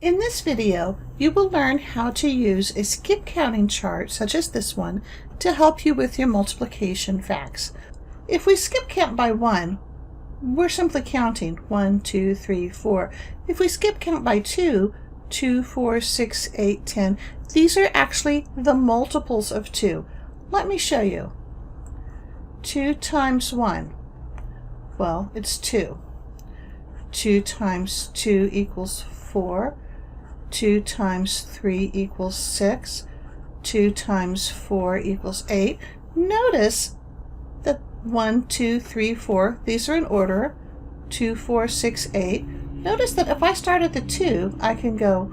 In this video, you will learn how to use a skip counting chart, such as this one, to help you with your multiplication facts. If we skip count by 1, we're simply counting 1, 2, 3, 4. If we skip count by 2, 2, 4, 6, 8, 10, these are actually the multiples of 2. Let me show you. 2 times 1, well, it's 2. 2 times 2 equals 4. 2 times 3 equals 6. 2 times 4 equals 8. Notice that 1, 2, 3, 4, these are in order. 2, 4, 6, 8. Notice that if I start at the 2, I can go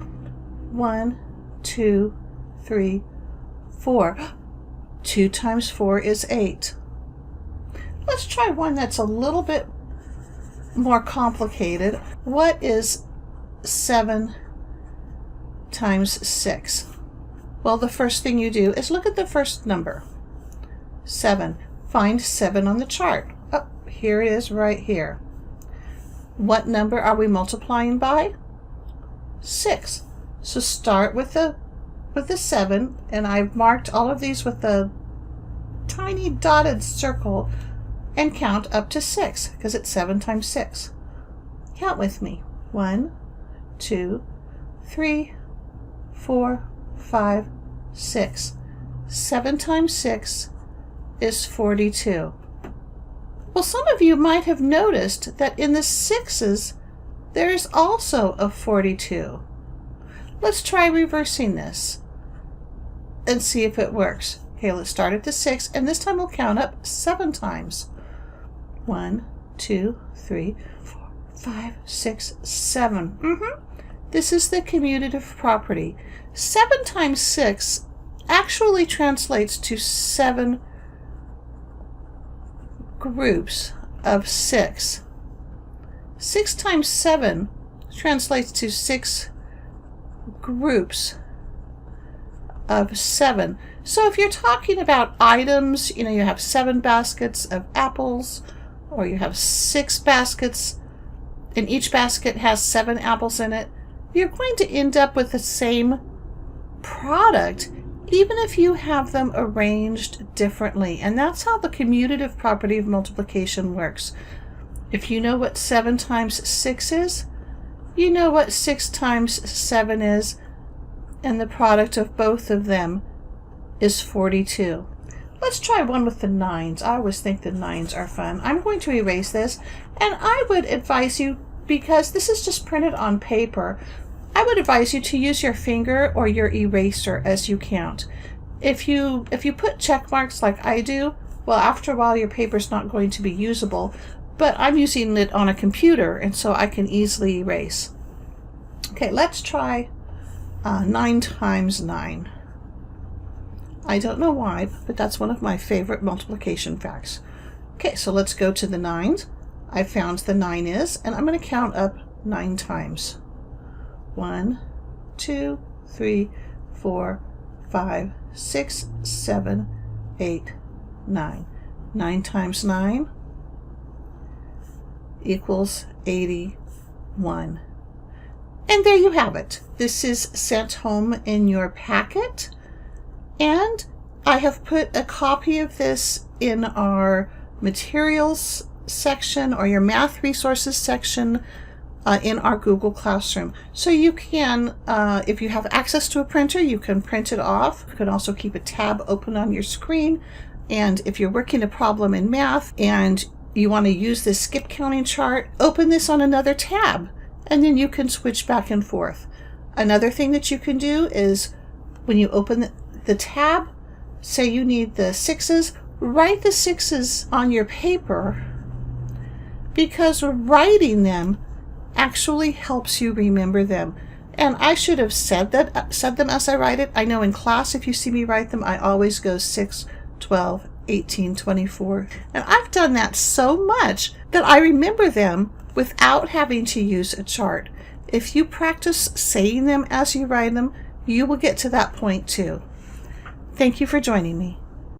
1, 2, 3, 4. 2 times 4 is 8. Let's try one that's a little bit more complicated. What is 7 times 6? Well, the first thing you do is look at the first number, 7. Find 7 on the chart. Oh, here it is right here. What number are we multiplying by? 6. So start with the 7, and I've marked all of these with a tiny dotted circle, and count up to 6 because it's 7 times 6. Count with me. 1, 2, 3, 4, 5, 6. 7 times 6 is 42. Well, some of you might have noticed that in the 6's there is also a 42. Let's try reversing this and see if it works. Okay, let's start at the 6, and this time we'll count up 7 times. 1, 2, 3, 4, 5, 6, 7. This is the commutative property. 7 times 6 actually translates to 7 groups of 6. 6 times 7 translates to 6 groups of 7. So if you're talking about items, you have 7 baskets of apples, or you have 6 baskets, and each basket has 7 apples in it, you're going to end up with the same product, even if you have them arranged differently. And that's how the commutative property of multiplication works. If you know what 7 times 6 is, you know what 6 times 7 is, and the product of both of them is 42. Let's try one with the 9s. I always think the 9s are fun. I'm going to erase this, and I would advise you, because this is just printed on paper, I would advise you to use your finger or your eraser as you count. If you put check marks like I do, well, after a while your paper's not going to be usable, but I'm using it on a computer, and so I can easily erase. Okay, let's try 9 times 9. I don't know why, but that's one of my favorite multiplication facts. Okay, so let's go to the 9s. I found the 9 is, and I'm going to count up 9 times. 1, 2, 3, 4, 5, 6, 7, 8, 9. 9 times 9 equals 81. And there you have it. This is sent home in your packet. And I have put a copy of this in our materials section or your math resources section in our Google Classroom. So you can, if you have access to a printer, you can print it off. You can also keep a tab open on your screen. And if you're working a problem in math and you want to use this skip counting chart, open this on another tab, and then you can switch back and forth. Another thing that you can do is when you open the tab, say you need the 6's, write the 6's on your paper, because writing them actually helps you remember them. And I should have said them as I write it. I know in class, if you see me write them, I always go 6, 12, 18, 24. And I've done that so much that I remember them without having to use a chart. If you practice saying them as you write them, you will get to that point too. Thank you for joining me.